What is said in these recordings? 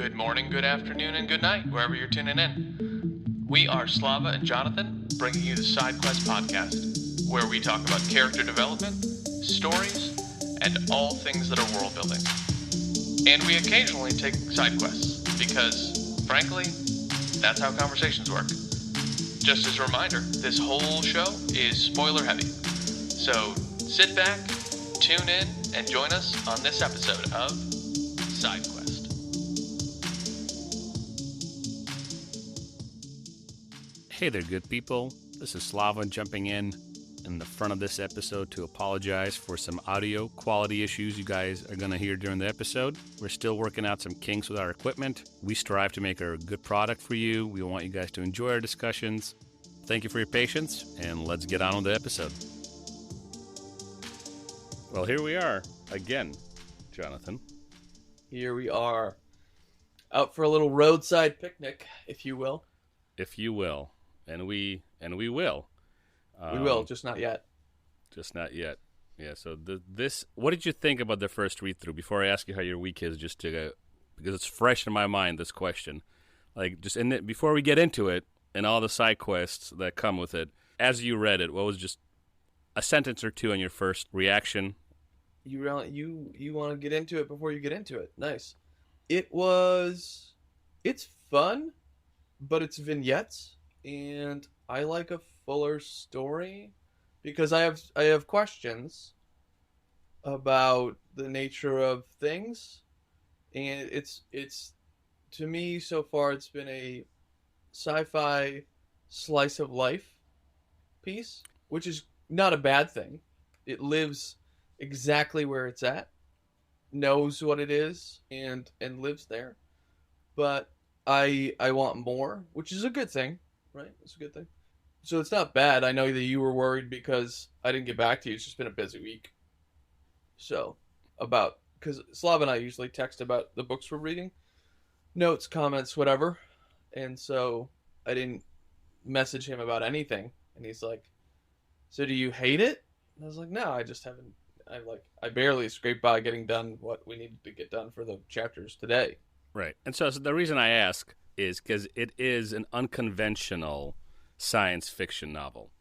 Good morning, good afternoon, and good night, wherever you're tuning in. We are Slava and Jonathan, bringing you the Side Quest podcast, where we talk about character development, stories, and all things that are world building. And we occasionally take side quests, because, frankly, that's how conversations work. Just as a reminder, this whole show is spoiler heavy. So sit back, tune in, and join us on this episode of Side Quest. Hey there, good people. This is Slava jumping in the front of this episode to apologize for some audio quality issues you guys are going to hear during the episode. We're still working out some kinks with our equipment. We strive to make a good product for you. We want you guys to enjoy our discussions. Thank you for your patience, and let's get on with the episode. Well, here we are again, Jonathan. Here we are, out for a little roadside picnic, if you will. If you will. And we will. We will, just not yet. Just not yet. Yeah. So this. What did you think about the first read through? Before I ask you how your week is, just to because it's fresh in my mind. This question, before we get into it and all the side quests that come with it, as you read it, what was just a sentence or two on your first reaction? You want to get into it before you get into it. Nice. It's fun, but it's vignettes. And I like a fuller story because I have questions about the nature of things, and it's to me so far it's been a sci-fi slice of life piece, which is not a bad thing. It lives exactly where it's at, knows what it is, and lives there. But I want more, which is a good thing. Right, it's a good thing. So it's not bad. I know that you were worried because I didn't get back to you. It's just been a busy week. So, because Slav and I usually text about the books we're reading, notes, comments, whatever. And so I didn't message him about anything. And he's like, "So do you hate it?" And I was like, "No, I just haven't. I barely scraped by getting done what we needed to get done for the chapters today." Right, and so the reason I ask is because it is an unconventional science fiction novel.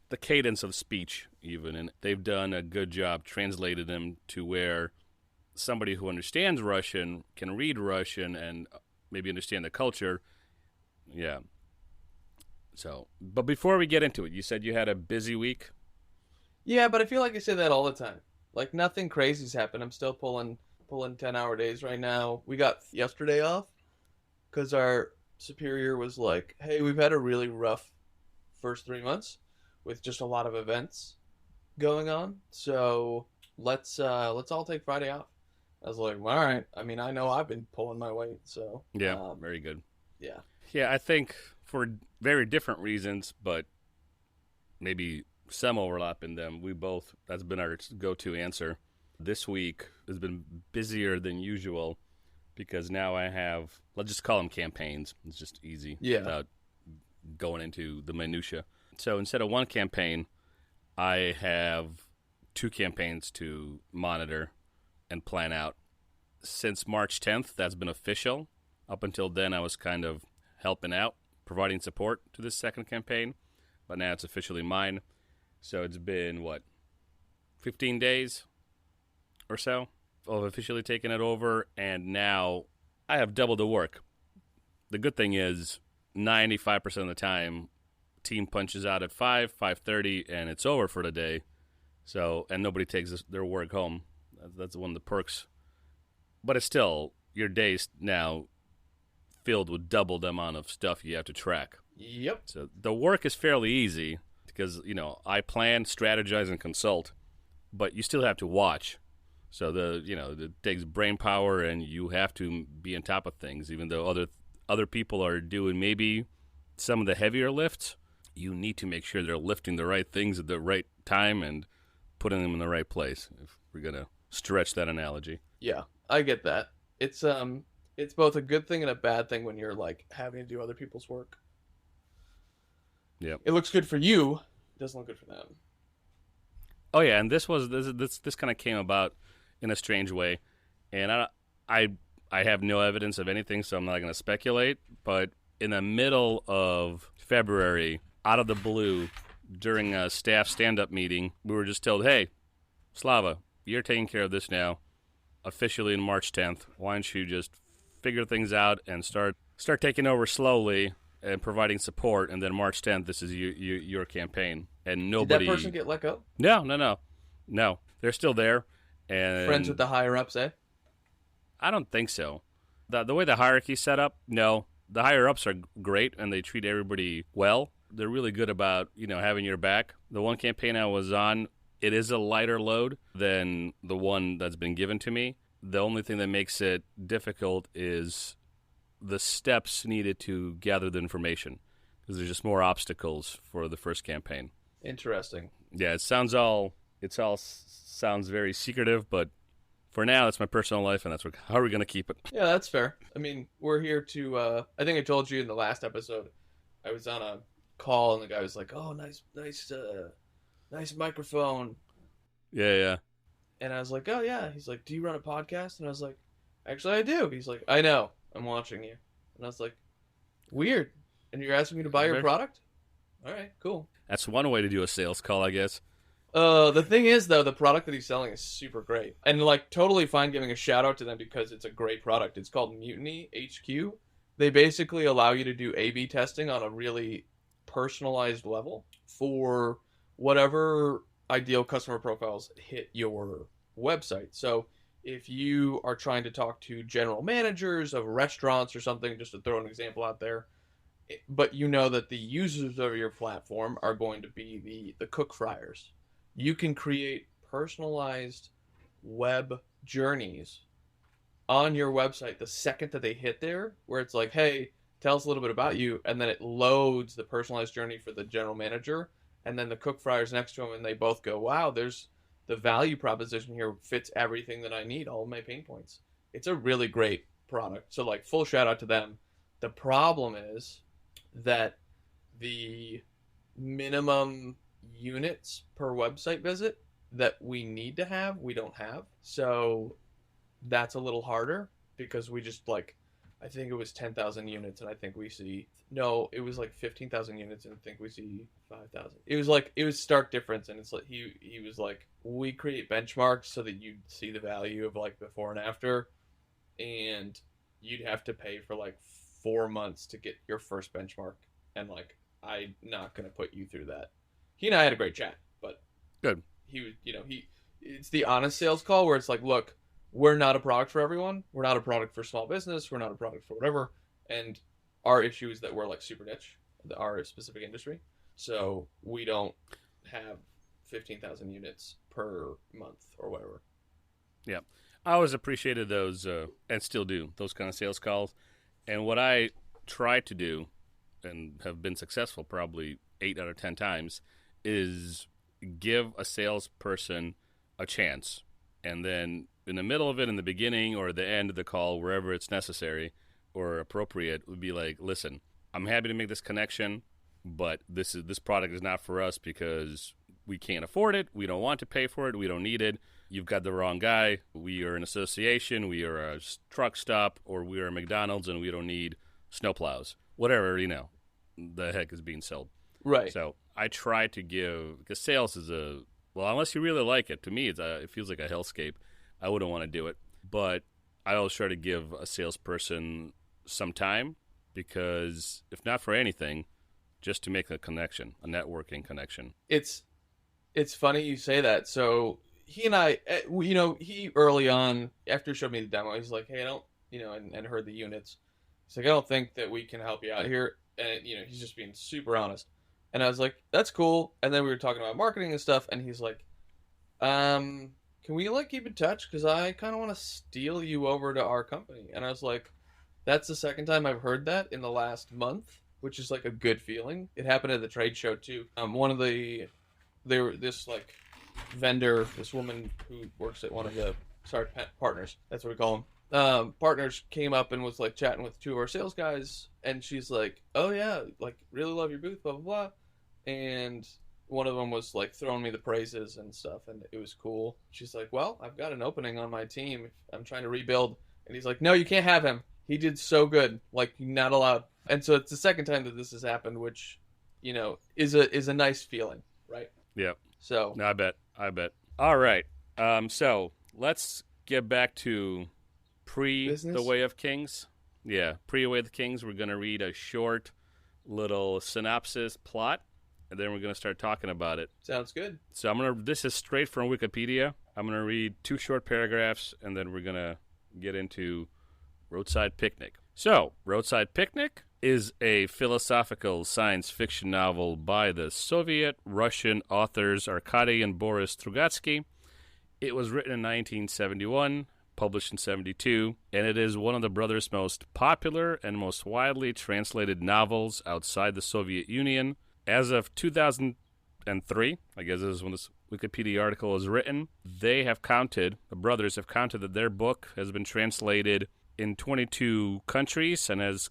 The cadence of speech, even, and they've done a good job translating them to where somebody who understands Russian can read Russian and maybe understand the culture. Yeah. So, but before we get into it, you said you had a busy week? Yeah, but I feel like I say that all the time. Like, nothing crazy's happened. I'm still pulling 10-hour days right now. We got yesterday off because our superior was like, "Hey, we've had a really rough first 3 months with just a lot of events going on. So let's all take Friday off." I was like, "All right." I mean, I know I've been pulling my weight, so yeah, very good. Yeah, I think for very different reasons, but maybe some overlap in them. That's been our go-to answer. This week has been busier than usual. Because now I have, let's just call them campaigns. It's just easy without going into the minutia. So instead of one campaign, I have 2 campaigns to monitor and plan out. Since March 10th, that's been official. Up until then, I was kind of helping out, providing support to this second campaign. But now it's officially mine. So it's been, 15 days or so of officially taking it over, and now I have double the work. The good thing is 95% of the time, team punches out at 5:30, and it's over for the day. So, and nobody takes their work home. That's one of the perks. But it's still, your day's now filled with double the amount of stuff you have to track. Yep. So the work is fairly easy because, I plan, strategize, and consult, but you still have to watch. So it takes brain power, and you have to be on top of things. Even though other people are doing maybe some of the heavier lifts, you need to make sure they're lifting the right things at the right time and putting them in the right place. If we're gonna stretch that analogy. Yeah, I get that. It's both a good thing and a bad thing when you're like having to do other people's work. Yeah, it looks good for you. It doesn't look good for them. Oh yeah, and this kind of came about in a strange way, and I I have no evidence of anything, so I'm not going to speculate. But in the middle of February, out of the blue, during a staff stand-up meeting, we were just told, hey, Slava, you're taking care of this now, officially on March 10th. Why don't you just figure things out and start taking over slowly and providing support, and then March 10th, this is your campaign. And nobody... Did that person get let go? No. They're still there. And Friends with the higher-ups, eh? I don't think so. The way the hierarchy's set up, no. The higher-ups are great, and they treat everybody well. They're really good about, having your back. The one campaign I was on, it is a lighter load than the one that's been given to me. The only thing that makes it difficult is the steps needed to gather the information, because there's just more obstacles for the first campaign. Interesting. Yeah, it all sounds very secretive, but for now, it's my personal life, and how are we going to keep it? Yeah, that's fair. I mean, we're here to, I think I told you in the last episode, I was on a call, and the guy was like, oh, nice microphone. Yeah. And I was like, oh, yeah. He's like, do you run a podcast? And I was like, actually, I do. He's like, I know. I'm watching you. And I was like, weird. And you're asking me to buy your product? All right, cool. That's one way to do a sales call, I guess. The thing is, though, the product that he's selling is super great. And, totally fine giving a shout-out to them because it's a great product. It's called Mutiny HQ. They basically allow you to do A/B testing on a really personalized level for whatever ideal customer profiles hit your website. So if you are trying to talk to general managers of restaurants or something, just to throw an example out there, but you know that the users of your platform are going to be the cook fryers, you can create personalized web journeys on your website the second that they hit there, where it's like, hey, tell us a little bit about you, and then it loads the personalized journey for the general manager, and then the cook fryers next to them, and they both go, wow, there's the value proposition here fits everything that I need, all of my pain points. It's a really great product. So, full shout out to them. The problem is that the minimum units per website visit that we need to have, we don't have. So that's a little harder because we just I think it was 10,000 units, and I think we see... No, it was 15,000 units, and I think we see 5,000. It was stark difference, and it's he was like, we create benchmarks so that you'd see the value of before and after, and you'd have to pay for 4 months to get your first benchmark, and I'm not going to put you through that. He and I had a great chat, but good. He was, it's the honest sales call where it's look, we're not a product for everyone. We're not a product for small business. We're not a product for whatever. And our issue is that we're super niche, our specific industry. So we don't have 15,000 units per month or whatever. Yeah. I always appreciated those, and still do, those kind of sales calls. And what I try to do, and have been successful probably 8 out of 10 times, is give a salesperson a chance. And then in the middle of it, in the beginning or the end of the call, wherever it's necessary or appropriate, would be listen, I'm happy to make this connection, but this product is not for us because we can't afford it. We don't want to pay for it. We don't need it. You've got the wrong guy. We are an association. We are a truck stop, or we are a McDonald's, and we don't need snowplows. Whatever, the heck is being sold. Right. So I try to give, because sales is unless you really like it, to me, it feels like a hellscape. I wouldn't want to do it. But I always try to give a salesperson some time, because if not for anything, just to make a connection, a networking connection. It's funny you say that. So he and I, he early on, after he showed me the demo, he's like, hey, I don't, and heard the units. He's like, I don't think that we can help you out here. And, he's just being super honest. And I was like, that's cool. And then we were talking about marketing and stuff. And he's like, can we keep in touch? Because I kind of want to steal you over to our company. And I was like, that's the second time I've heard that in the last month, which is a good feeling. It happened at the trade show too. This vendor, this woman who works at one of the partners, that's what we call them. Partners came up and was chatting with 2 of our sales guys, and she's like, oh yeah, really love your booth, blah blah blah. And one of them was throwing me the praises and stuff, and it was cool. She's like, well, I've got an opening on my team. I'm trying to rebuild And he's like, no, you can't have him. He did so good. Like, you're not allowed. And so it's the second time that this has happened, which, you know, is a nice feeling, right? Yep. So. No, I bet. All right. So let's get back to Business? The Way of Kings. Yeah, pre Way of the Kings. We're going to read a short little synopsis plot, and then we're going to start talking about it. Sounds good. So this is straight from Wikipedia. I'm going to read 2 short paragraphs, and then we're going to get into Roadside Picnic. So, Roadside Picnic is a philosophical science fiction novel by the Soviet-Russian authors Arkady and Boris Strugatsky. It was written in 1971, published in 72, and it is one of the brothers' most popular and most widely translated novels outside the Soviet Union. As of 2003, I guess this is when this Wikipedia article is written, the brothers have counted that their book has been translated in 22 countries and has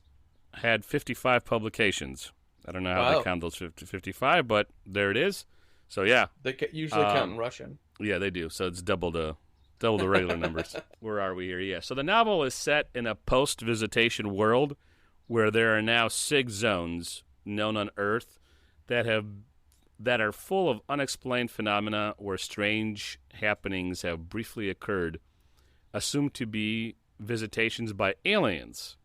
had 55 publications. I don't know how they count those 55, but there it is. So, yeah. They usually count in Russian. Yeah, they do. So it's double the regular numbers. Where are we here? Yeah. So the novel is set in a post-visitation world where there are now 6 zones known on Earth that are full of unexplained phenomena where strange happenings have briefly occurred, assumed to be visitations by aliens.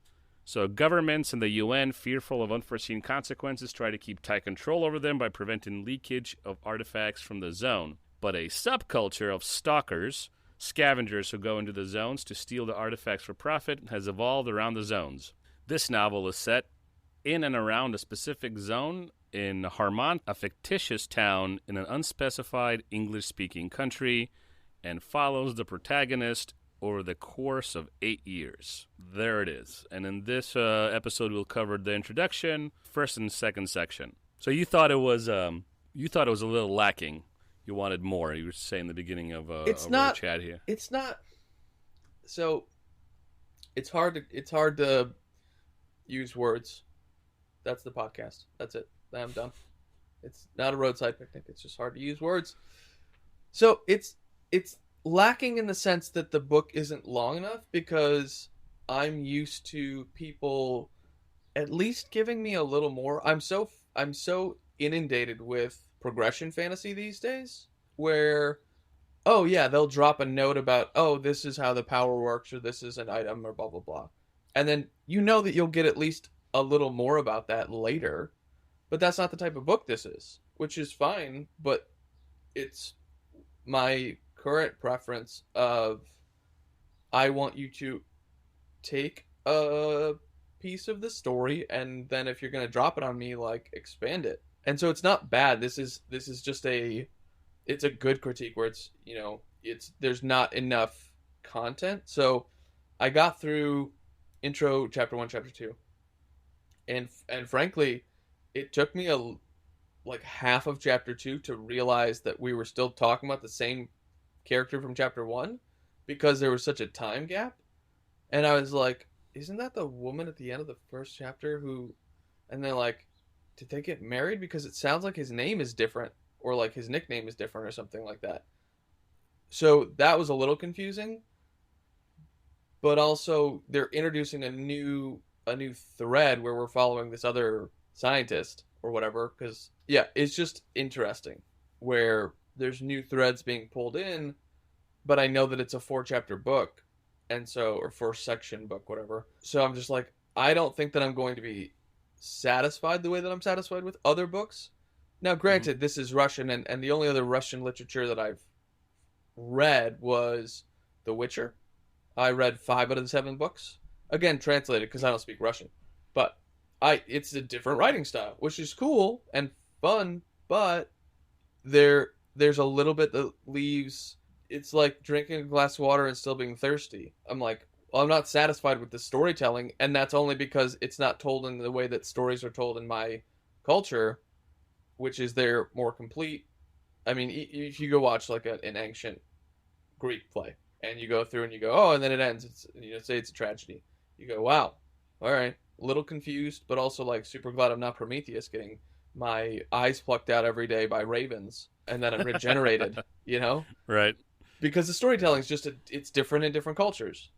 So governments and the UN, fearful of unforeseen consequences, try to keep tight control over them by preventing leakage of artifacts from the zone. But a subculture of stalkers, scavengers who go into the zones to steal the artifacts for profit, has evolved around the zones. This novel is set in and around a specific zone in Harmont, a fictitious town in an unspecified English-speaking country, and follows the protagonist over the course of 8 years. There it is. And in this episode, we'll cover the introduction, first and second section. So you thought it was a little lacking. You wanted more. You were saying in the beginning of our chat here. It's not. So it's hard to use words. That's the podcast. That's it. I'm done. It's not a roadside picnic. It's just hard to use words. So it's lacking in the sense that the book isn't long enough, because I'm used to people at least giving me a little more. I'm so inundated with progression fantasy these days, where, oh yeah, they'll drop a note about, oh, this is how the power works, or this is an item, or blah blah blah, and then you know that you'll get at least a little more about that later. But that's not the type of book this is, which is fine, but it's my current preference of, I want you to take a piece of the story, and then if you're going to drop it on me, like, expand it. And so it's not bad. This is just it's a good critique where it's, you know, there's not enough content. So I got through intro, chapter 1, chapter 2. And frankly, it took me like half of chapter 2 to realize that we were still talking about the same character from chapter 1, because there was such a time gap. And I was like, isn't that the woman at the end of the first chapter who, and then like, did they get married? Because it sounds like his name is different, or like his nickname is different, or something like that. So that was a little confusing. But also they're introducing a new thread where we're following this other scientist or whatever, because yeah, it's just interesting where there's new threads being pulled in, but I know that it's a 4-chapter book, and so, or 4-section book, whatever. So I'm just like, I don't think that I'm going to be satisfied the way that I'm satisfied with other books. Now, granted, this is Russian, and the only other Russian literature that I've read was The Witcher. I read 5 out of the 7 books. Again, translated, because I don't speak Russian. But it's a different writing style, which is cool and fun, but there's a little bit that leaves, it's like drinking a glass of water and still being thirsty. I'm like, well, I'm not satisfied with the storytelling, and that's only because it's not told in the way that stories are told in my culture, which is they're more complete. I mean, if you go watch like an ancient Greek play, and you go through and you go, oh, and then it ends, it's, you know, say it's a tragedy. You go, wow, all right, a little confused, but also like super glad I'm not Prometheus getting my eyes plucked out every day by ravens, and then I'm regenerated, you know? Right. Because the storytelling is just, it's different in different cultures.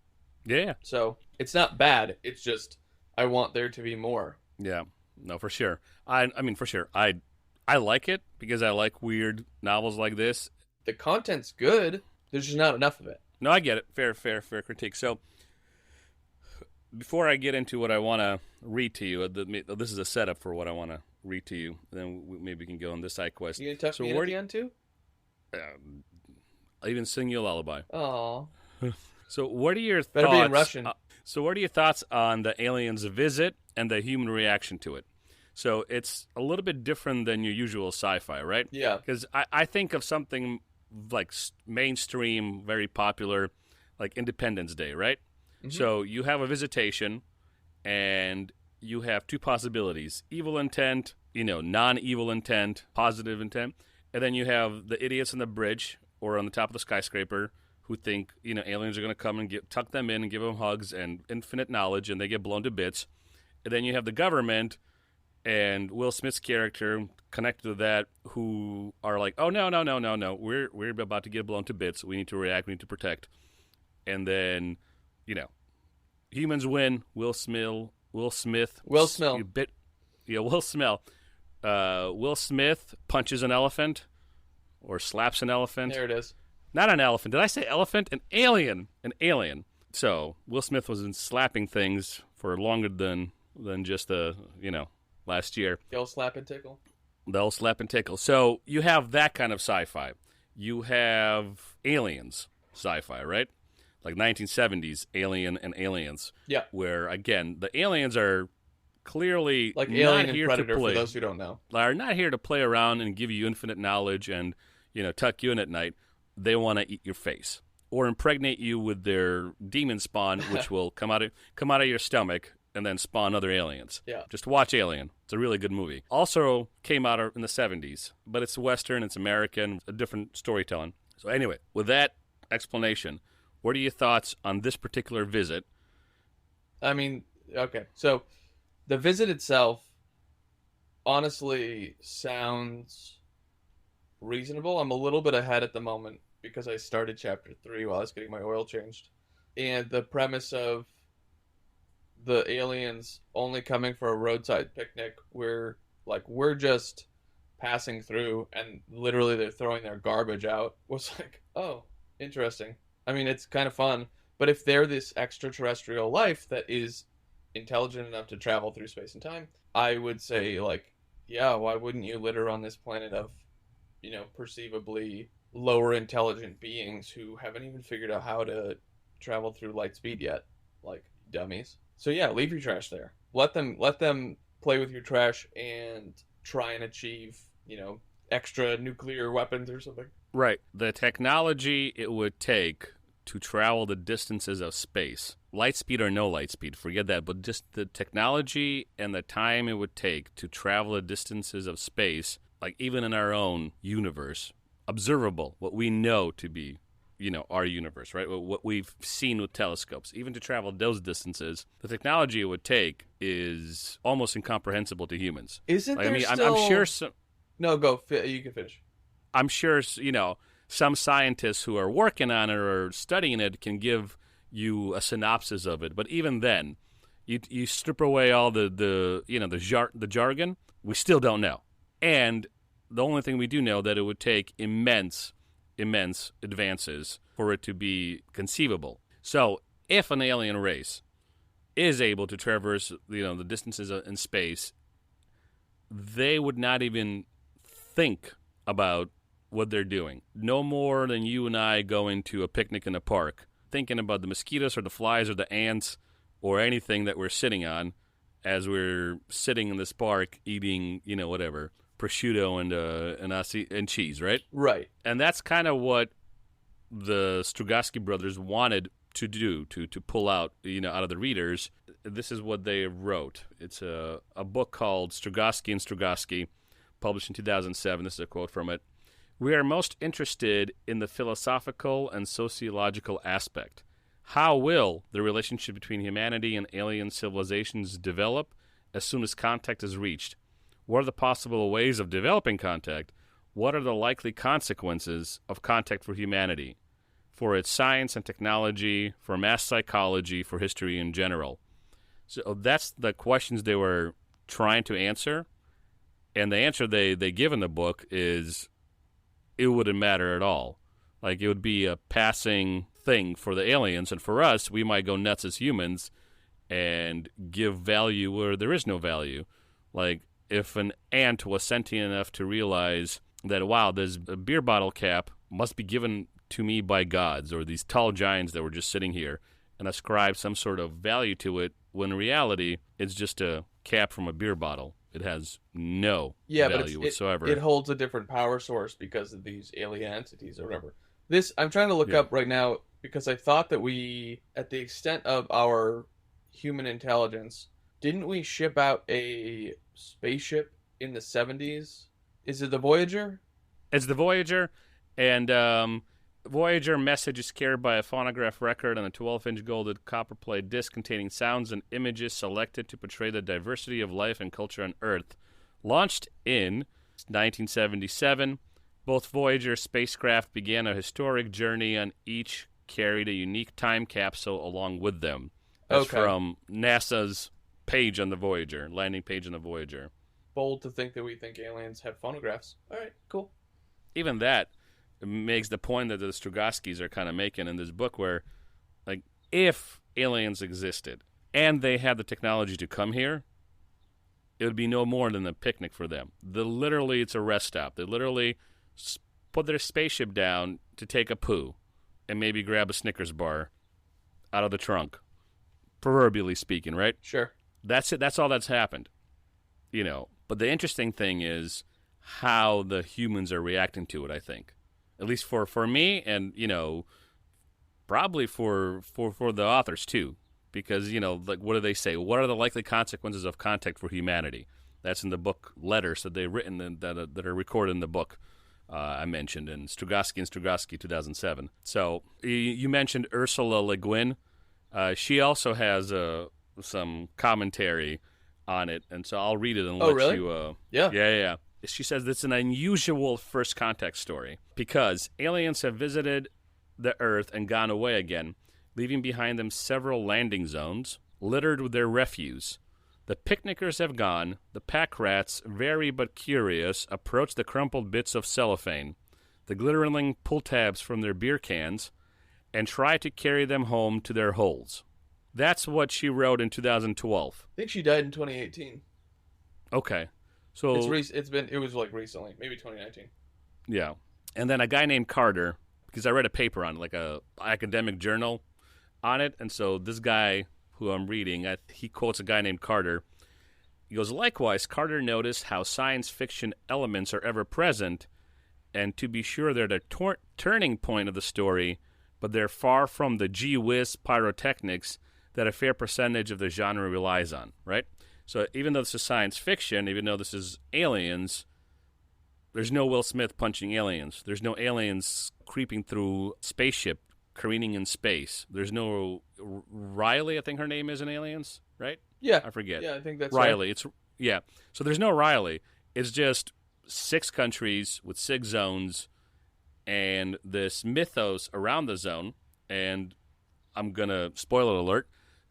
Yeah. So it's not bad. It's just I want there to be more. Yeah. No, for sure. I mean, for sure. I like it because I like weird novels like this. The content's good. There's just not enough of it. No, I get it. Fair critique. So, before I get into what I want to read to you, this is a setup for what I want to read to you. Then maybe we can go on this side quest. You gonna touch me in at the end too? I'll even sing you a lullaby. Aww. So, what are your Better thoughts? be in Russian. So, what are your thoughts on the aliens' visit and the human reaction to it? So, it's a little bit different than your usual sci-fi, right? Yeah. Because I think of something like mainstream, very popular, like Independence Day, right? Mm-hmm. So you have a visitation, and you have two possibilities: evil intent, non-evil intent, positive intent, and then you have the idiots on the bridge or on the top of the skyscraper who think aliens are going to come and tuck them in and give them hugs and infinite knowledge, and they get blown to bits. And then you have the government and Will Smith's character connected to that, who are like, oh, no, we're about to get blown to bits. We need to react. We need to protect. And then, humans win. Will Smith. Will Smith punches an elephant or slaps an elephant. There it is. Not an elephant. Did I say elephant? An alien. So Will Smith was in slapping things for longer than just last year. The old slap and tickle. They'll slap and tickle. So you have that kind of sci-fi. You have aliens sci-fi, right? Like 1970s Alien and Aliens. Yeah. Where, again, the aliens are clearly like not Alien here and Predator, to play. for those who don't know. Are not here to play around and give you infinite knowledge and, tuck you in at night. They want to eat your face or impregnate you with their demon spawn, which will come out of your stomach and then spawn other aliens. Yeah. Just watch Alien. It's a really good movie. Also came out in the 70s, but it's Western, it's American, a different storytelling. So anyway, with that explanation, what are your thoughts on this particular visit? I mean, okay. So the visit itself honestly sounds reasonable. I'm a little bit ahead at the moment because I started chapter 3 while I was getting my oil changed. And the premise of the aliens only coming for a roadside picnic where we're just passing through and literally they're throwing their garbage out was like, oh, interesting. I mean, it's kind of fun, but if they're this extraterrestrial life that is intelligent enough to travel through space and time, I would say yeah, why wouldn't you litter on this planet of perceivably lower intelligent beings who haven't even figured out how to travel through light speed yet, like dummies. So yeah, leave your trash there. Let them play with your trash and try and achieve, extra nuclear weapons or something. Right. The technology it would take to travel the distances of space, light speed or no light speed, forget that, but just the technology and the time it would take to travel the distances of space, like even in our own universe, observable, what we know to be our universe, right? What we've seen with telescopes. Even to travel those distances, the technology it would take is almost incomprehensible to humans. Isn't there I'm sure some... No, go. You can finish. I'm sure, some scientists who are working on it or studying it can give you a synopsis of it. But even then, you strip away all the jargon, we still don't know. And the only thing we do know that it would take immense advances for it to be conceivable. So if an alien race is able to traverse the distances in space, they would not even think about what they're doing. No more than you and I going to a picnic in a park, thinking about the mosquitoes or the flies or the ants or anything that we're sitting on as we're sitting in this park eating, whatever, prosciutto and cheese, right? Right. And that's kind of what the Strugatsky brothers wanted to do, to pull out, out of the readers. This is what they wrote. It's a book called Strugatsky and Strugatsky, published in 2007. This is a quote from it. We are most interested in the philosophical and sociological aspect. How will the relationship between humanity and alien civilizations develop as soon as contact is reached? What are the possible ways of developing contact? What are the likely consequences of contact for humanity? for its science and technology, for mass psychology, for history in general. So that's the questions they were trying to answer. And the answer they give in the book is it wouldn't matter at all. Like, it would be a passing thing for the aliens. And for us, we might go nuts as humans and give value where there is no value. Like, if an ant was sentient enough to realize that, wow, there's a beer bottle cap must be given to me by gods, or these tall giants that were just sitting here, and ascribe some sort of value to it, when in reality, it's just a cap from a beer bottle. It has no value whatsoever. It holds a different power source because of these alien entities or whatever. This, I'm trying to look up right now because I thought that we, at the extent of our human intelligence, didn't we ship out a spaceship in the 70s? Is it the Voyager? It's the Voyager, and Voyager message is carried by a phonograph record on a 12-inch golded copperplate disc containing sounds and images selected to portray the diversity of life and culture on Earth. Launched in 1977, both Voyager spacecraft began a historic journey, and each carried a unique time capsule along with them. That's from NASA's page on the Voyager, landing page on the Voyager. Bold to think that we think aliens have phonographs. All right, cool. Even that makes the point that the Strugatskys are kind of making in this book, where, like, if aliens existed and they had the technology to come here, it would be no more than a picnic for them. Literally, it's a rest stop. They literally put their spaceship down to take a poo and maybe grab a Snickers bar out of the trunk, proverbially speaking, right? Sure. That's it. That's all that's happened, you know. But the interesting thing is how the humans are reacting to it, I think. At least for me, and, you know, probably for the authors too. Because, you know, like, what do they say? What are the likely consequences of contact for humanity? That's in the book letters that they've written that are recorded in the book I mentioned in Strugatsky and Strugatsky 2007. So you mentioned Ursula Le Guin. She also has some commentary on it, and so I'll read it and let you... Yeah. She says it's an unusual first contact story because aliens have visited the Earth and gone away again, leaving behind them several landing zones littered with their refuse. The picnickers have gone. The pack rats, very but curious, approach the crumpled bits of cellophane, the glittering pull tabs from their beer cans, and try to carry them home to their holes. That's what she wrote in 2012. I think she died in 2018. Okay. So it was like recently, maybe 2019. Yeah. And then a guy named Carter, because I read a paper on it, like a academic journal on it, and so this guy who I'm reading, he quotes a guy named Carter. He goes, likewise, Carter noticed how science fiction elements are ever present, and to be sure they're the turning point of the story, but they're far from the gee-whiz pyrotechnics that a fair percentage of the genre relies on, right? So even though this is science fiction, even though this is aliens, there's no Will Smith punching aliens. There's no aliens creeping through spaceship, careening in space. There's no Riley, I think her name is in Aliens, right? Yeah. I forget. Yeah, I think that's Riley. Right. So there's no Riley. It's just 6 countries with 6 zones and this mythos around the zone. And I'm going to, spoiler alert,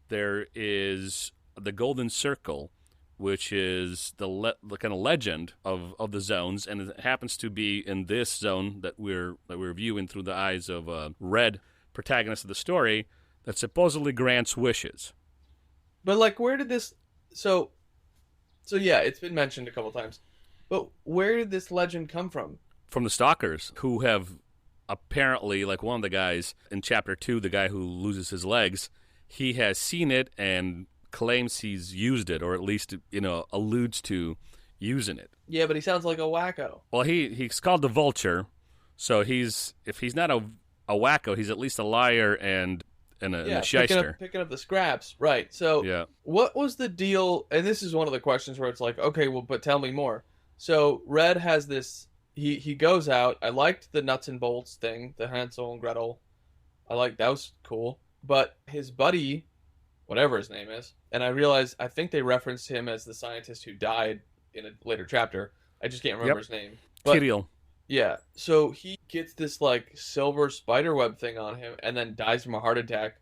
there is the Golden Circle, which is the kind of legend of the zones, and it happens to be in this zone that we're viewing through the eyes of Red, protagonist of the story, that supposedly grants wishes. But, like, where did this... So yeah, it's been mentioned a couple times. But where did this legend come from? From the stalkers, who have apparently, like one of the guys in Chapter 2, the guy who loses his legs, he has seen it and claims he's used it, or at least, you know, alludes to using it. Yeah, but he sounds like a wacko. Well, he's called the Vulture, so if he's not a wacko, he's at least a liar and a shyster. Picking up the scraps, right. So yeah. What was the deal, and this is one of the questions where it's like, okay, well, but tell me more. So Red has this, he goes out, I liked the nuts and bolts thing, the Hansel and Gretel, that was cool, but his buddy, whatever his name is, and I think they referenced him as the scientist who died in a later chapter. I just can't remember his name. But, Kirill. yeah, so gets this like silver spiderweb thing on him and then dies from a heart attack,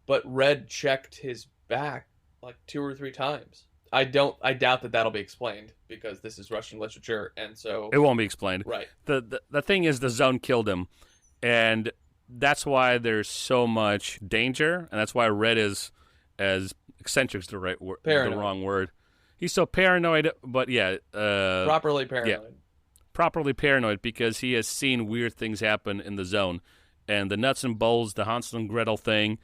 but Red checked his back like 2 or 3 times. I doubt that that'll be explained because this is Russian literature, and so It won't be explained. right. The thing is, the zone killed him, and that's why there's so much danger, and that's why Red is, as eccentric is the wrong word. He's so paranoid, but Properly paranoid. Yeah, properly paranoid because he has seen weird things happen in the zone, and the nuts and bolts, the Hansel and Gretel thing.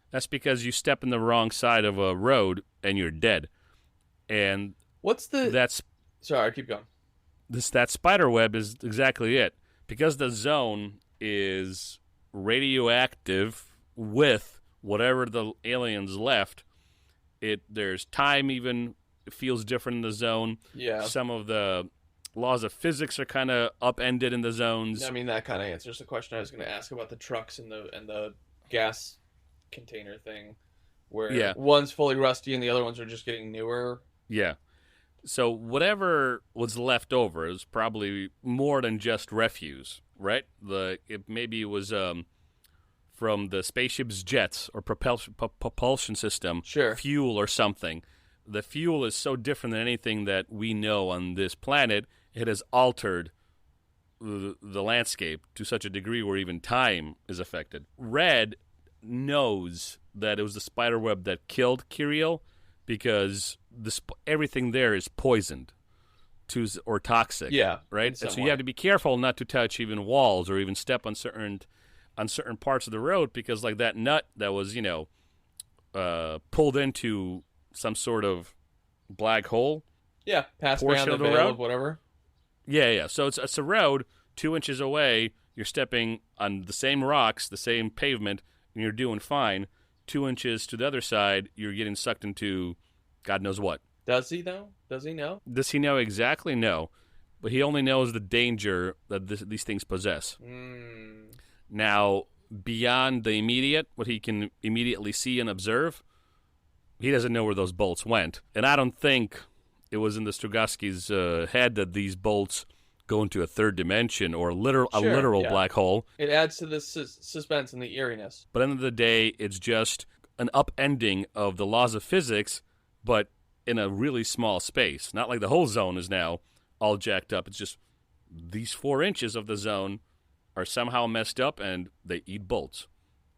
That's because you step in the wrong side of a road and you're dead. And Sorry, keep going. That spider web is exactly it. Because the zone is radioactive with whatever the aliens left, there's time even feels different in the zone. Yeah. Some of the laws of physics are kind of upended in the zones. I mean, that kind of answers the question I was going to ask about the trucks and the gas container thing, where one's fully rusty and the other ones are just getting newer. Yeah. So whatever was left over is probably more than just refuse, right? Maybe it was from the spaceship's jets or propulsion system, fuel or something. The fuel is so different than anything that we know on this planet. It has altered the landscape to such a degree where even time is affected. Red knows that it was the spider web that killed Kirill because everything there is poisoned or toxic. Yeah, right. And so you have to be careful not to touch even walls or even step on certain parts of the road because, like that nut that was pulled into some sort of black hole. Yeah, pass beyond the veil of whatever. Yeah. So it's a road 2 inches away. You're stepping on the same rocks, the same pavement, and you're doing fine. 2 inches to the other side, you're getting sucked into God knows what. Does he, though? Does he know? Does he know exactly? No. But he only knows the danger that these things possess. Now, beyond the immediate, what he can immediately see and observe, he doesn't know where those bolts went. And I don't think it was in the Strugatsky's head that these bolts go into a third dimension or a literal black hole. It adds to the suspense and the eeriness. But at the end of the day, it's just an upending of the laws of physics, but in a really small space. Not like the whole zone is now all jacked up. It's just these 4 inches of the zone are somehow messed up, and they eat bolts.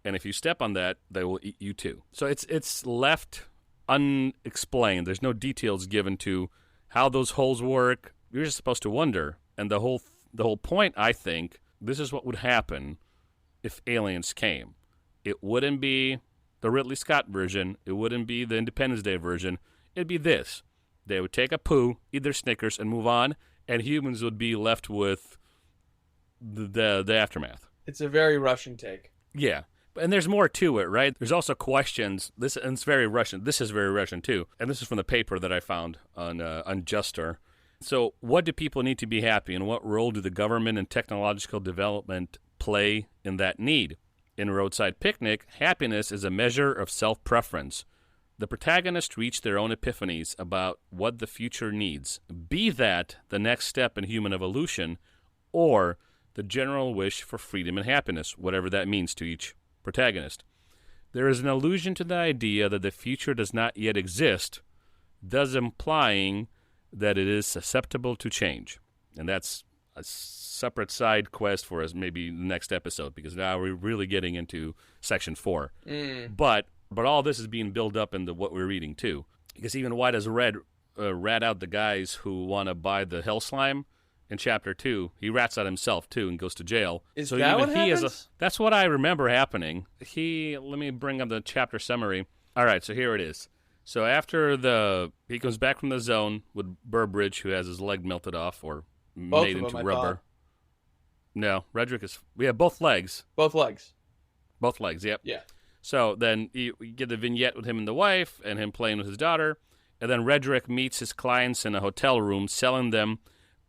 And if you step on that, they will eat you too. So it's left unexplained. There's no details given to how those holes work. You're just supposed to wonder. And the whole point, I think, this is what would happen if aliens came. It wouldn't be the Ridley Scott version. It wouldn't be the Independence Day version. It'd be this. They would take a poo, eat their Snickers, and move on, and humans would be left with the aftermath. It's a very Russian take. Yeah. And there's more to it, right? There's also questions. And it's very Russian. This is very Russian, too. And this is from the paper that I found on Juster. So what do people need to be happy, and what role do the government and technological development play in that need? In Roadside Picnic, happiness is a measure of self-preference. The protagonists reach their own epiphanies about what the future needs, be that the next step in human evolution or the general wish for freedom and happiness, whatever that means to each protagonist. There is an allusion to the idea that the future does not yet exist, thus implying that it is susceptible to change. And that's a separate side quest for us, maybe the next episode, because now we're really getting into Section 4. But all this is being built up into what we're reading, too. Because even why does Red rat out the guys who want to buy the Hell Slime in Chapter 2? He rats out himself, too, and goes to jail. Is so that what happens? That's what I remember happening. Let me bring up the chapter summary. All right, so here it is. So after he comes back from the zone with Burbridge, who has his leg melted off or made into rubber. No, Redrick is... We have both legs. Both legs. Both legs, yep. Yeah. So then you get the vignette with him and the wife and him playing with his daughter. And then Redrick meets his clients in a hotel room, selling them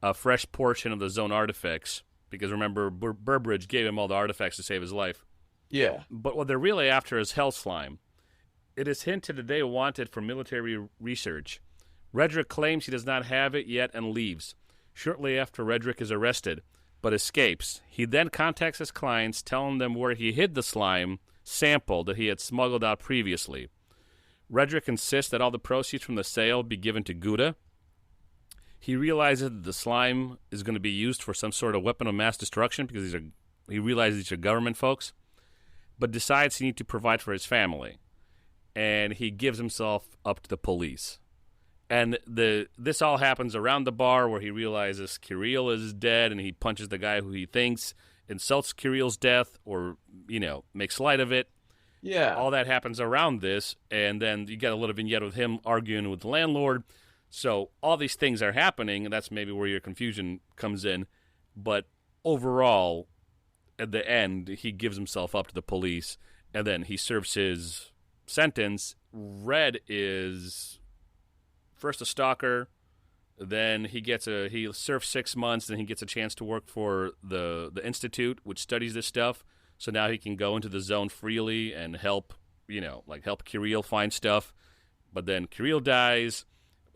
a fresh portion of the zone artifacts. Because remember, Burbridge gave him all the artifacts to save his life. Yeah. But what they're really after is Hell Slime. It is hinted that they want it for military research. Redrick claims he does not have it yet and leaves. Shortly after Redrick is arrested, but escapes. He then contacts his clients, telling them where he hid the slime sample that he had smuggled out previously. Redrick insists that all the proceeds from the sale be given to Gouda. He realizes that the slime is going to be used for some sort of weapon of mass destruction because he realizes these are government folks, but decides he needs to provide for his family. And he gives himself up to the police. And this all happens around the bar where he realizes Kirill is dead and he punches the guy who he thinks insults Kirill's death or, makes light of it. Yeah. All that happens around this, and then you get a little vignette with him arguing with the landlord. So all these things are happening, and that's maybe where your confusion comes in. But overall, at the end, he gives himself up to the police, and then he serves his sentence. Red is first a stalker, then he serves 6 months, then he gets a chance to work for the institute, which studies this stuff. So now he can go into the zone freely and help Kirill find stuff. But then Kirill dies,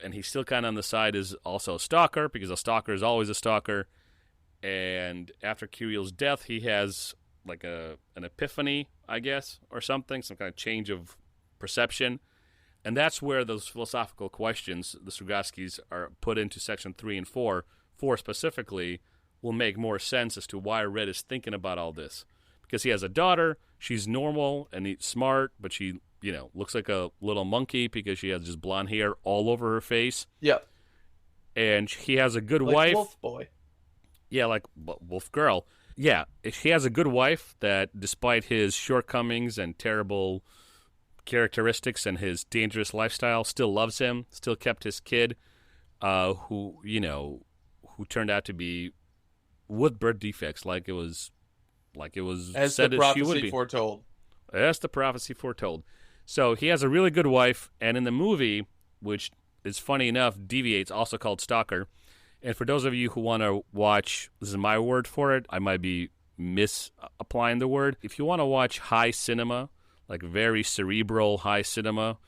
and he's still kind of on the side as also a stalker, because a stalker is always a stalker. And after Kirill's death, he has like an epiphany, I guess, or something, some kind of change of perception. And that's where those philosophical questions, the Strugatskys, are put into section 3 and 4. 4 specifically will make more sense as to why Red is thinking about all this. Because he has a daughter, she's normal and smart, but she, looks like a little monkey because she has just blonde hair all over her face. Yep. And he has a good like wife. Wolf Boy. Yeah, like Wolf Girl. Yeah, he has a good wife that, despite his shortcomings and terrible characteristics and his dangerous lifestyle, still loves him, still kept his kid, who turned out to be with birth defects, like it was as said the that she would prophecy be. foretold. As the prophecy foretold. So he has a really good wife, and in the movie, which is funny enough, deviates, also called Stalker. And for those of you who want to watch, this is my word for it, I might be misapplying the word. If you want to watch high cinema, like very cerebral high cinema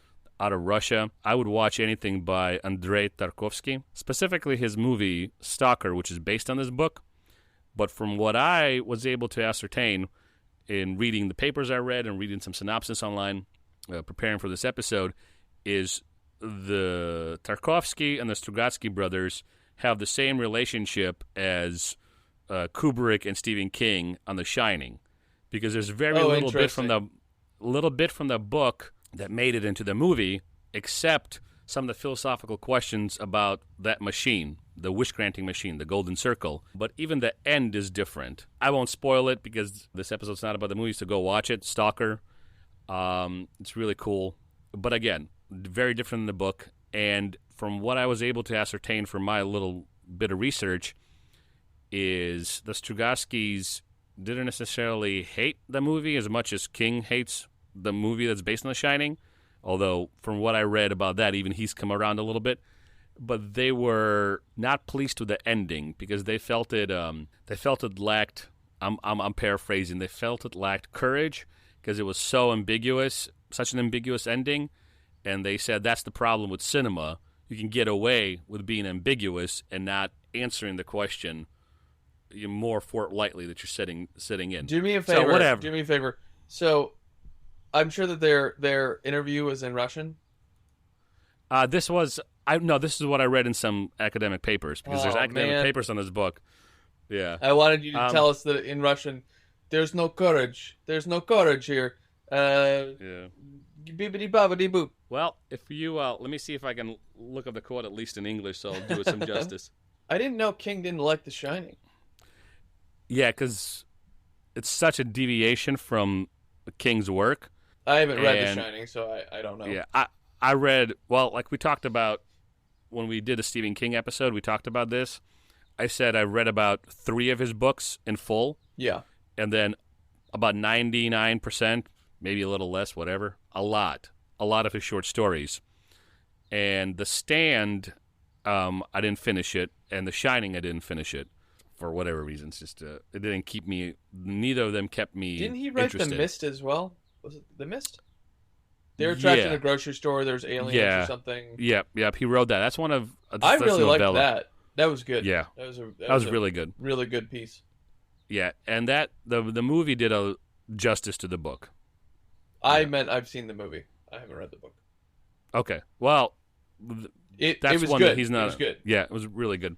out of Russia, I would watch anything by Andrei Tarkovsky, specifically his movie Stalker, which is based on this book. But from what I was able to ascertain in reading the papers I read and reading some synopsis online, preparing for this episode, is the Tarkovsky and the Strugatsky brothers have the same relationship as Kubrick and Stephen King on The Shining, because there's very little bit from the book that made it into the movie, except some of the philosophical questions about that machine, the wish-granting machine, the golden circle. But even the end is different. I won't spoil it because this episode's not about the movie, so go watch it. Stalker. It's really cool. But again, very different than the book. And from what I was able to ascertain from my little bit of research, is the Strugatskys didn't necessarily hate the movie as much as King hates the movie that's based on The Shining. Although, from what I read about that, even he's come around a little bit. But they were not pleased with the ending because they felt it lacked. I'm paraphrasing. They felt it lacked courage because it was so ambiguous, such an ambiguous ending. And they said that's the problem with cinema. You can get away with being ambiguous and not answering the question more forthrightly that you're sitting in. Do me a favor. So whatever. Do me a favor. So, I'm sure that their interview was in Russian. This is what I read in some academic papers because there's academic papers on this book. Yeah. I wanted you to tell us that in Russian, there's no courage. There's no courage here. Yeah. Bibbidi bobbidi boop. Well, if you let me see if I can look up the quote at least in English, so I'll do it some justice. I didn't know King didn't like The Shining. Yeah, because it's such a deviation from King's work. I haven't read The Shining, so I don't know. Yeah, I read, well, like we talked about when we did a Stephen King episode, we talked about this. I said I read about 3 of his books in full. Yeah. And then about 99%, maybe a little less, whatever, a lot of his short stories. And The Stand, I didn't finish it, and The Shining, I didn't finish it for whatever reasons. Just it didn't keep me. Neither of them kept me. Didn't he write interested. The Mist as well? Was it The Mist? They were trapped in a grocery store. There's aliens or something. Yep. He wrote that. That's one of. I really liked that. That was good. Yeah, that was really good. Really good piece. Yeah, and that the movie did a justice to the book. I meant I've seen the movie. I haven't read the book. Okay, well, It that's was one good. that he's not. It was good. Yeah, it was really good.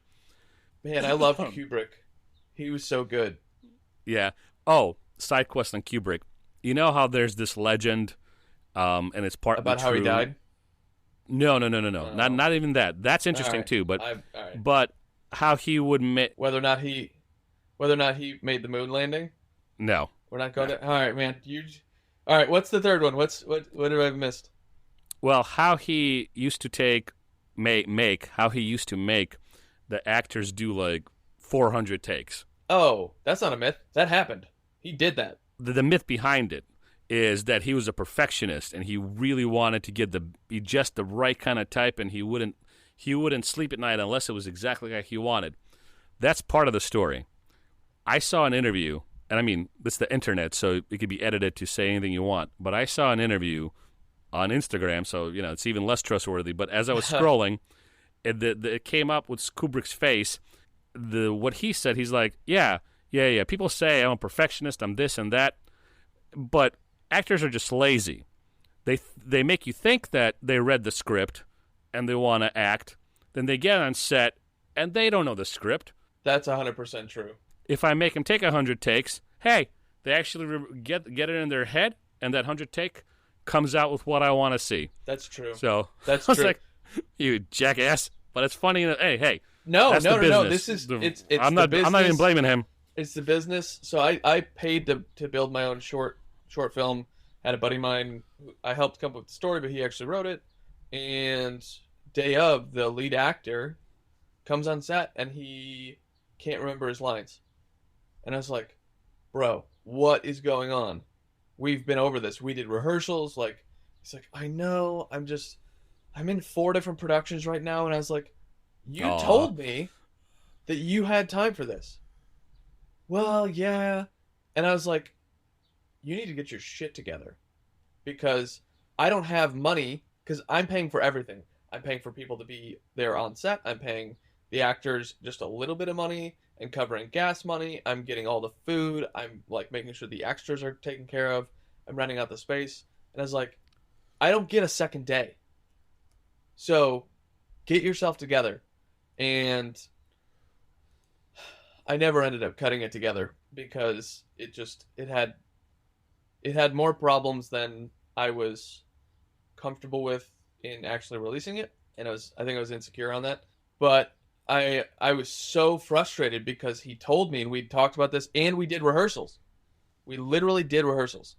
Man, I love Kubrick. He was so good. Yeah. Oh, side quest on Kubrick. You know how there's this legend, and it's partly About how true. he died? No. Oh. Not even that. That's interesting All right. too. But all right. but how he would Whether or not he made the moon landing? no. We're not going to. All right, man. All right. What's the third one? What have I missed? Well, how he used to how he used to make the actors do like 400 takes. Oh, that's not a myth. That happened. He did that. The myth behind it is that he was a perfectionist and he really wanted to get be just the right kind of type, and he wouldn't sleep at night unless it was exactly like he wanted. That's part of the story. I saw an interview, and I mean, it's the internet, so it could be edited to say anything you want, but I saw an interview on Instagram, so it's even less trustworthy. But as I was scrolling, it came up with Kubrick's face. What he said, he's like, yeah. People say I'm a perfectionist, I'm this and that, but actors are just lazy. They make you think that they read the script and they want to act. Then they get on set and they don't know the script. That's 100% true. If I make them take 100 takes, hey, they actually get it in their head, and that 100 take comes out with what I want to see. That's true. So that's I was true. like, you jackass. But it's funny that hey. No. That's the business. This is it's I'm the not. business. I'm not even blaming him. It's the business. So I paid to build my own short film. Had a buddy of mine. I helped come up with the story, but he actually wrote it. And day of, the lead actor comes on set and he can't remember his lines. And I was like, bro, what is going on? We've been over this. We did rehearsals. Like, he's like, I know. I'm in 4 different productions right now. And I was like, you told me that you had time for this. Well, yeah. And I was like, you need to get your shit together, because I don't have money, because I'm paying for everything. I'm paying for people to be there on set. I'm paying the actors just a little bit of money and covering gas money. I'm getting all the food. I'm like making sure the extras are taken care of. I'm renting out the space. And I was like, I don't get a second day. So get yourself together. And I never ended up cutting it together because it had more problems than I was comfortable with in actually releasing it. And I think I was insecure on that. But I was so frustrated because he told me, and we talked about this, and we did rehearsals. We literally did rehearsals.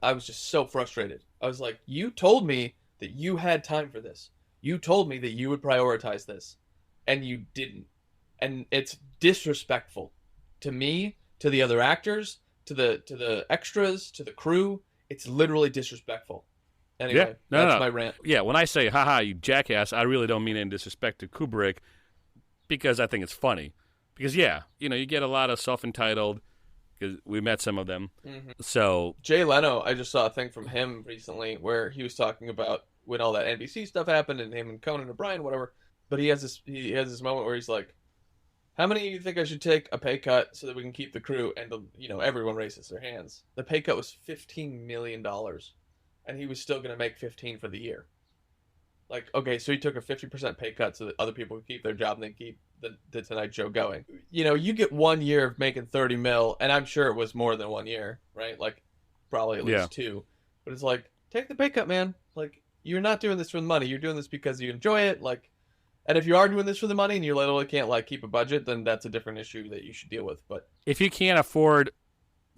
I was just so frustrated. I was like, you told me that you had time for this. You told me that you would prioritize this, and you didn't. And it's disrespectful to me, to the other actors, to the extras, to the crew. It's literally disrespectful. Anyway, that's my rant. Yeah, when I say, haha, you jackass, I really don't mean any disrespect to Kubrick, because I think it's funny. Because, you get a lot of self-entitled, because we met some of them. Mm-hmm. So Jay Leno, I just saw a thing from him recently where he was talking about when all that NBC stuff happened and him and Conan O'Brien, whatever. But he has this moment where he's like, how many of you think I should take a pay cut so that we can keep the crew? And, everyone raises their hands. The pay cut was $15 million. And he was still going to make 15 for the year. Like, okay, so he took a 50% pay cut so that other people could keep their job and then keep the Tonight Show going. You get 1 year of making 30 mil, and I'm sure it was more than 1 year, right? Like, probably at least 2. But it's like, take the pay cut, man. Like, you're not doing this for the money. You're doing this because you enjoy it. Like, and if you are doing this for the money and you literally can't, like, keep a budget, then that's a different issue that you should deal with. But if you can't afford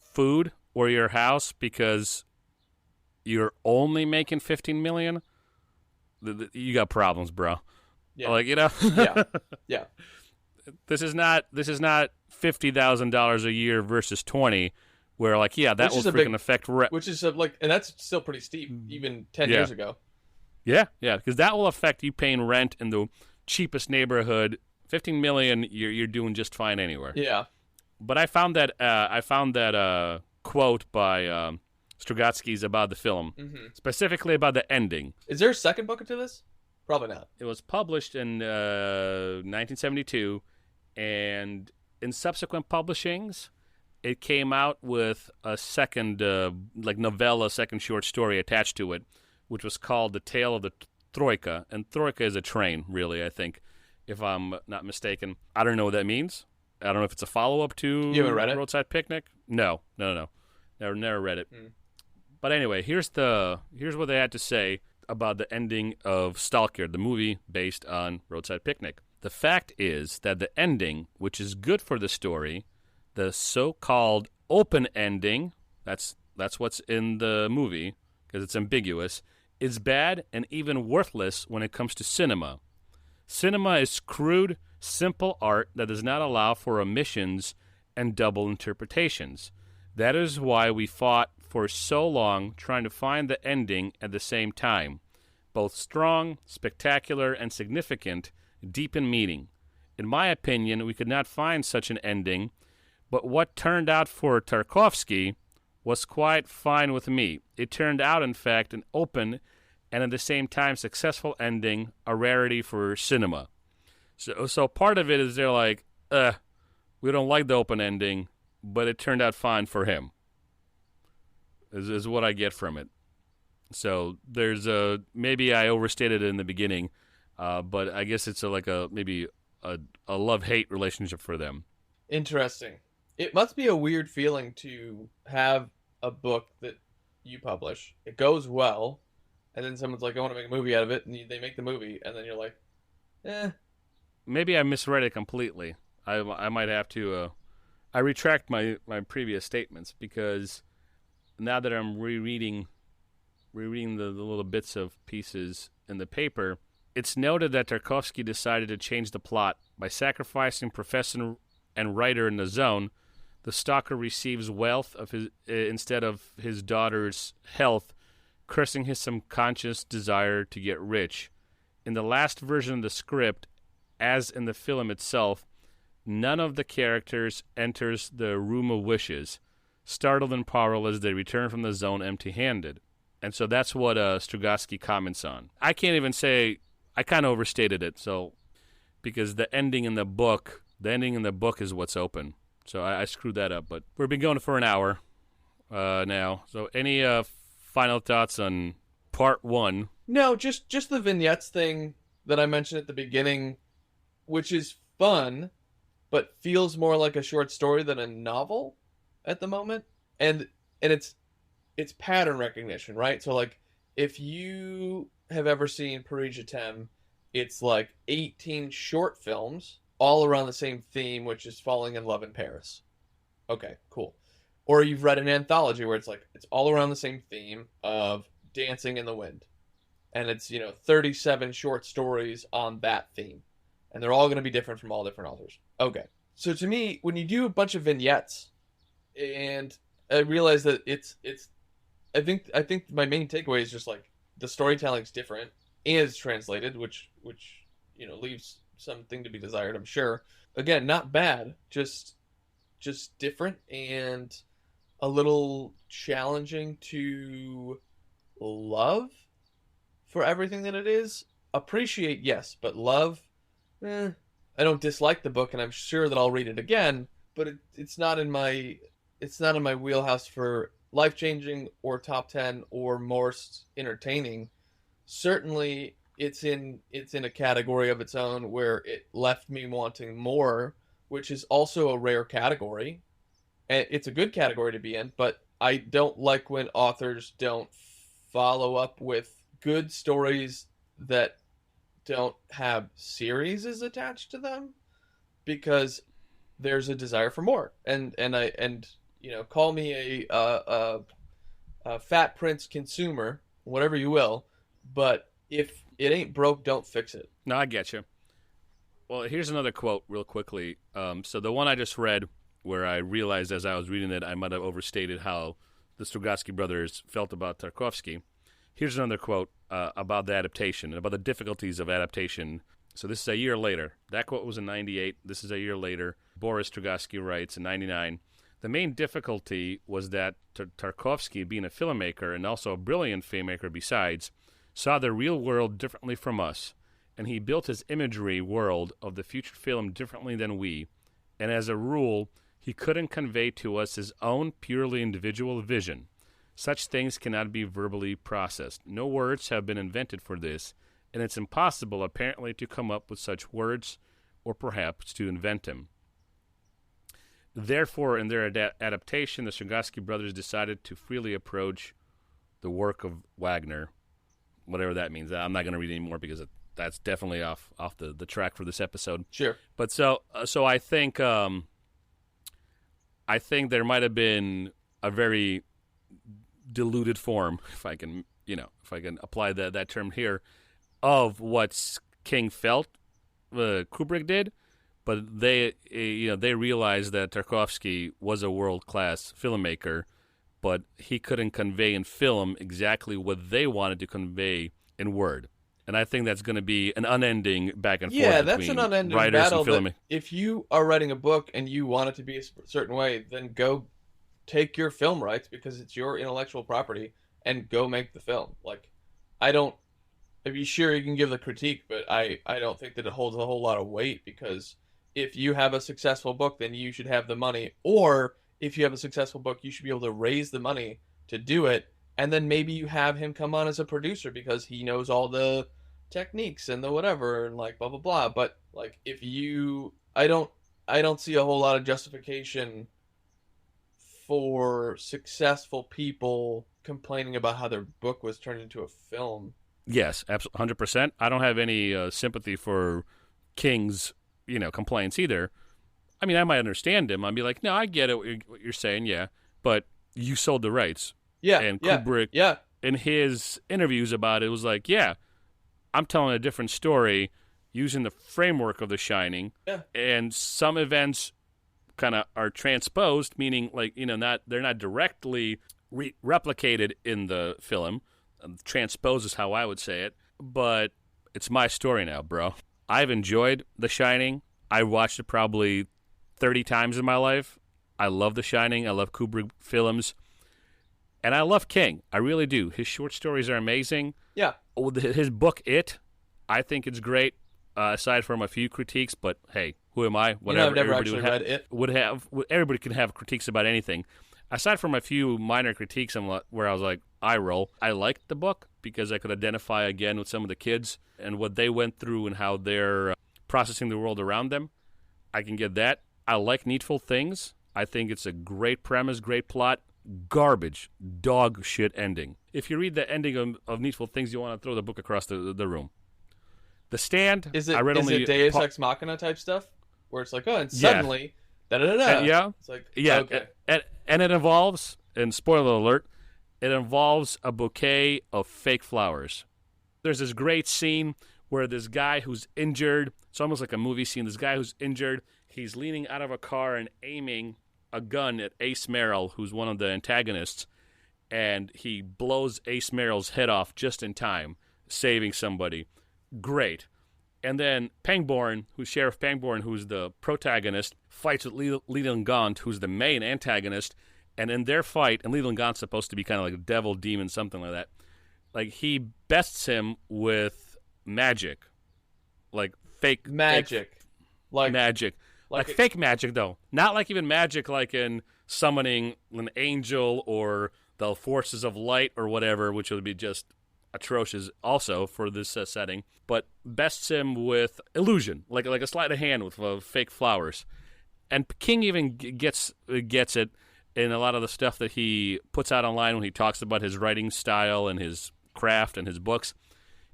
food or your house because you're only making $15 million, you got problems, bro. Yeah. Like, Yeah. This is not $50,000 a year versus 20, where that will freaking affect which is and that's still pretty steep, even 10 years ago. Yeah, because that will affect you paying rent in the cheapest neighborhood. $15 million, you're doing just fine anywhere. Yeah. But I found that quote by Strugatsky's about the film, specifically about the ending. Is there a second book to this? Probably not. It was published in 1972, and in subsequent publishings, it came out with a second, novella, second short story attached to it, which was called The Tale of the Troika. And Troika is a train, really, I think, if I'm not mistaken. I don't know what that means. I don't know if it's a follow-up to You haven't read it? Roadside Picnic. No. Never read it. But anyway, here's what they had to say about the ending of Stalker, the movie based on Roadside Picnic. The fact is that the ending, which is good for the story, the so-called open ending, that's what's in the movie, because it's ambiguous, is bad and even worthless when it comes to cinema. Cinema is crude, simple art that does not allow for omissions and double interpretations. That is why we fought for so long trying to find the ending at the same time, both strong, spectacular, and significant, deep in meaning. In my opinion, we could not find such an ending, but what turned out for Tarkovsky was quite fine with me. It turned out, in fact, an open and at the same time successful ending, a rarity for cinema. So part of it is they're like, we don't like the open ending, but it turned out fine for him, is what I get from it. So there's maybe I overstated it in the beginning, but I guess it's maybe a love-hate relationship for them. Interesting. It must be a weird feeling to have a book that you publish. It goes well, and then someone's like, I want to make a movie out of it, and they make the movie, and then you're like, Maybe I misread it completely. I might have to... I retract my previous statements, because now that I'm rereading the little bits of pieces in the paper, it's noted that Tarkovsky decided to change the plot. By sacrificing professor and writer in the zone, the stalker receives wealth of his instead of his daughter's health, cursing his subconscious desire to get rich. In the last version of the script, as in the film itself, none of the characters enters the room of wishes, startled and powerless, they return from the zone empty-handed. And so that's what Strugatsky comments on. I can't even say... I kind of overstated it, because the ending in the book is what's open. So I screwed that up, but we've been going for an hour now. So any final thoughts on part one? No, just the vignettes thing that I mentioned at the beginning, which is fun, but feels more like a short story than a novel at the moment. And it's pattern recognition, right? So like if you have ever seen Paris Je T'aime, it's like 18 short films all around the same theme, which is falling in love in Paris. Okay, cool. Or you've read an anthology where it's all around the same theme of dancing in the wind. And it's, 37 short stories on that theme. And they're all going to be different from all different authors. Okay. So to me, when you do a bunch of vignettes, and I realize that I think my main takeaway is just like the storytelling's different and it's translated, which leaves something to be desired, I'm sure. Again, not bad, just different and a little challenging to love for everything that it is. Appreciate, yes, but love, I don't dislike the book, and I'm sure that I'll read it again, but it's not in my wheelhouse for life-changing or top 10 or most entertaining. Certainly it's in a category of its own where it left me wanting more, which is also a rare category. And it's a good category to be in, but I don't like when authors don't follow up with good stories that don't have series attached to them, because there's a desire for more. And call me a fat prince consumer, whatever you will, but if it ain't broke, don't fix it. No, I get you. Well, here's another quote real quickly. So the one I just read, where I realized as I was reading it I might have overstated how the Strugatsky brothers felt about Tarkovsky. Here's another quote about the adaptation and about the difficulties of adaptation. So this is a year later. That quote was in 98. This is a year later. Boris Strugatsky writes in 99, the main difficulty was that Tarkovsky, being a filmmaker and also a brilliant filmmaker besides, saw the real world differently from us, and he built his imagery world of the future film differently than we, and as a rule, he couldn't convey to us his own purely individual vision. Such things cannot be verbally processed. No words have been invented for this, and it's impossible, apparently, to come up with such words, or perhaps to invent them. Therefore, in their adaptation, the Strugatsky brothers decided to freely approach the work of Wagner, whatever that means. I'm not going to read any more because that's definitely off the track for this episode. Sure. But so I think there might have been a very diluted form, if I can apply that term here, of what King felt Kubrick did, but they realized that Tarkovsky was a world-class filmmaker, but he couldn't convey in film exactly what they wanted to convey in word. And I think that's going to be an unending back and forth. Yeah, that's an unending writers battle. And filmmakers. If you are writing a book and you want it to be a certain way, then go take your film rights because it's your intellectual property and go make the film. Like, I'd be sure you can give the critique, but I don't think that it holds a whole lot of weight, because if you have a successful book, then you should have the money. Or if you have a successful book, you should be able to raise the money to do it. And then maybe you have him come on as a producer because he knows all the techniques and the whatever and like blah, blah, blah. But like I don't see a whole lot of justification for successful people complaining about how their book was turned into a film. Yes, 100%. I don't have any sympathy for King's, complaints either. I mean, I might understand him. I'd be like, no, I get it, what you're saying, yeah, but you sold the rights. Yeah, and Kubrick, in his interviews about it, was like, yeah, I'm telling a different story using the framework of The Shining, and some events kind of are transposed, meaning like, they're not directly replicated in the film. Transpose is how I would say it, but it's my story now, bro. I've enjoyed The Shining. I watched it probably 30 times in my life. I love The Shining. I love Kubrick films. And I love King. I really do. His short stories are amazing. Yeah. His book, It, I think it's great, aside from a few critiques, but hey, who am I? Whatever. I've never actually read It. Everybody can have critiques about anything. Aside from a few minor critiques where I was like, eye roll, I liked the book because I could identify again with some of the kids and what they went through and how they're processing the world around them. I can get that. I like Needful Things. I think it's a great premise, great plot, garbage, dog shit ending. If you read the ending of Needful Things, you want to throw the book across the room. The Stand, is it Deus Ex Machina type stuff? Where it's like, oh, and suddenly, da-da-da-da. Yeah. It's like, yeah. Okay. And it involves, and spoiler alert, it involves a bouquet of fake flowers. There's this great scene where this guy who's injured, it's almost like a movie scene, this guy who's injured, he's leaning out of a car and aiming a gun at Ace Merrill, who's one of the antagonists, and he blows Ace Merrill's head off just in time, saving somebody. Great. And then Sheriff Pangborn, who's the protagonist, fights with Leland Gaunt, who's the main antagonist. And in their fight, and Leland Gaunt's supposed to be kind of like a devil, demon, something like that. Like, he bests him with magic. Like, fake magic. Magic. Like fake magic, though. Not like even magic like in summoning an angel or the forces of light or whatever, which would be just atrocious also for this setting. But bests him with illusion, like a sleight of hand with fake flowers. And King even gets it in a lot of the stuff that he puts out online when he talks about his writing style and his craft and his books.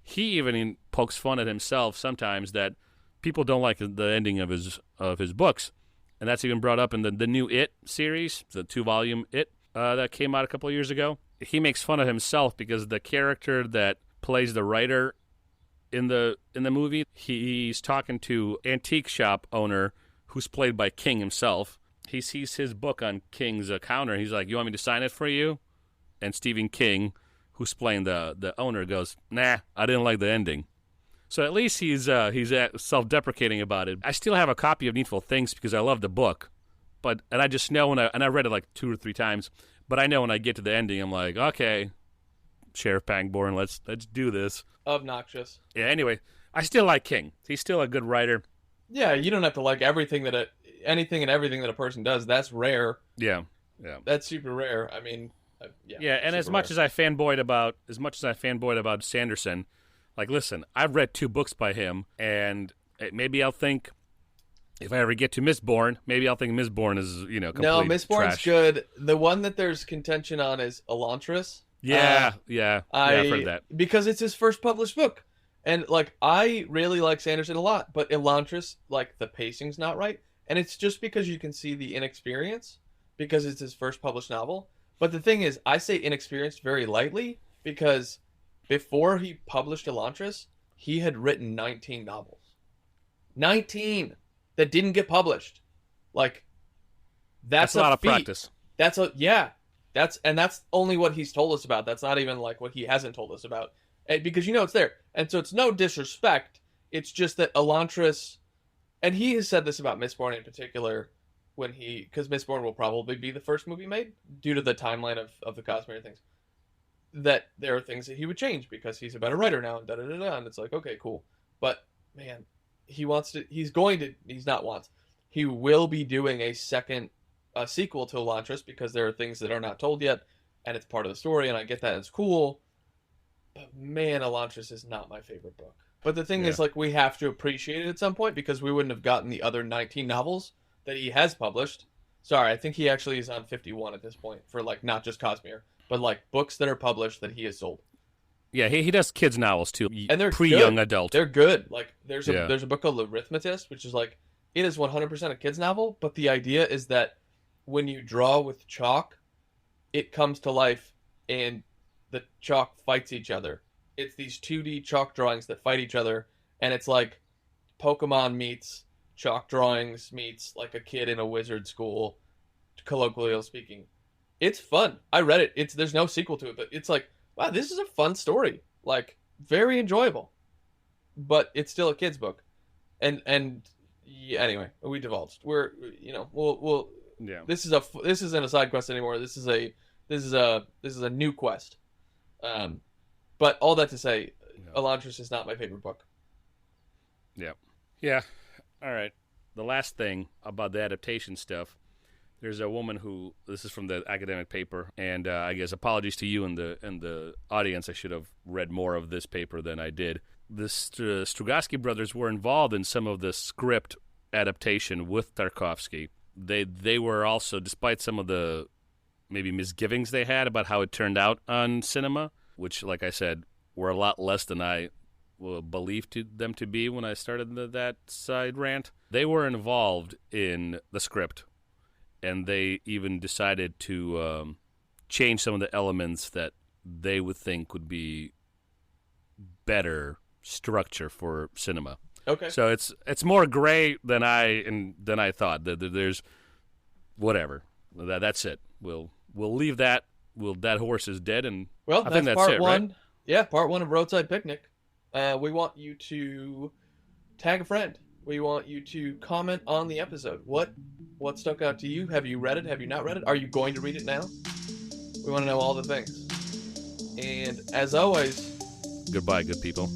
He even pokes fun at himself sometimes that people don't like the ending of his books. And that's even brought up in the new It series, the 2-volume It that came out a couple of years ago. He makes fun of himself because the character that plays the writer in the movie, he's talking to antique shop owner who's played by King himself. He sees his book on King's counter. He's like, "You want me to sign it for you?" And Stephen King, who's playing the owner, goes, "Nah, I didn't like the ending." So at least he's self-deprecating about it. I still have a copy of Needful Things because I love the book, and I just know and I read it like 2 or 3 times. But I know when I get to the ending, I'm like, okay, Sheriff Pangborn, let's do this. Obnoxious. Yeah. Anyway, I still like King. He's still a good writer. Yeah, you don't have to like everything that anything and everything that a person does, that's rare. Yeah. That's super rare. I mean, yeah. And as much as I fanboyed about Sanderson, like, listen, I've read 2 books by him, and maybe I'll think, if I ever get to Mistborn, maybe I'll think Mistborn is, complete No, Mistborn's trash. good. The one that there's contention on is Elantris. Yeah, I've heard that. Because it's his first published book. And, like, I really like Sanderson a lot, but Elantris, like, the pacing's not right. And it's just because you can see the inexperience, because it's his first published novel. But the thing is, I say inexperienced very lightly, because before he published Elantris, he had written 19 novels. 19! That didn't get published. Like, that's a lot of feat. practice. That's only what he's told us about. That's not even like what he hasn't told us about, because it's there. And so it's no disrespect. It's just that Elantris, and he has said this about Mistborn in particular, because Mistborn will probably be the first movie made due to the timeline of the Cosmere things. That there are things that he would change because he's a better writer now, and it's like, okay, cool. But man, he will be doing a second sequel to Elantris because there are things that are not told yet, and it's part of the story, and I get that, and it's cool. But man, Elantris is not my favorite book. But the thing is, like, we have to appreciate it at some point because we wouldn't have gotten the other 19 novels that he has published. Sorry, I think he actually is on 51 at this point for, like, not just Cosmere, but, like, books that are published that he has sold. Yeah, he does kids novels too, and they're pre-young good. adult. They're good. Like, there's a book called Arithmetist, which is like, it is 100% a kid's novel, but the idea is that when you draw with chalk, it comes to life and the chalk fights each other. It's these 2D chalk drawings that fight each other, and it's like Pokemon meets chalk drawings meets like a kid in a wizard school, colloquially speaking. It's fun. I read it. There's no sequel to it, but it's like, wow, this is a fun story. Like, very enjoyable. But it's still a kid's book. And yeah, anyway, we divulged. We'll yeah. This isn't a side quest anymore. This is a new quest. But all that to say, Elantris is not my favorite book. Yeah. Yeah. All right. The last thing about the adaptation stuff, there's a woman who, this is from the academic paper, and I guess apologies to you and the audience. I should have read more of this paper than I did. The Strugatsky brothers were involved in some of the script adaptation with Tarkovsky. They were also, despite some of the maybe misgivings they had about how it turned out on cinema, which, like I said, were a lot less than I believed them to be when I started that side rant. They were involved in the script, and they even decided to change some of the elements that they would think would be better structure for cinema. Okay. So it's more gray than I thought. There's whatever. That's it. We'll leave that. That horse is dead, and well, I think that's part it, one. right? Yeah, part one of Roadside Picnic. We want you to tag a friend. We want you to comment on the episode. What stuck out to you? Have you read it? Have you not read it? Are you going to read it now? We want to know all the things. And as always, goodbye, good people.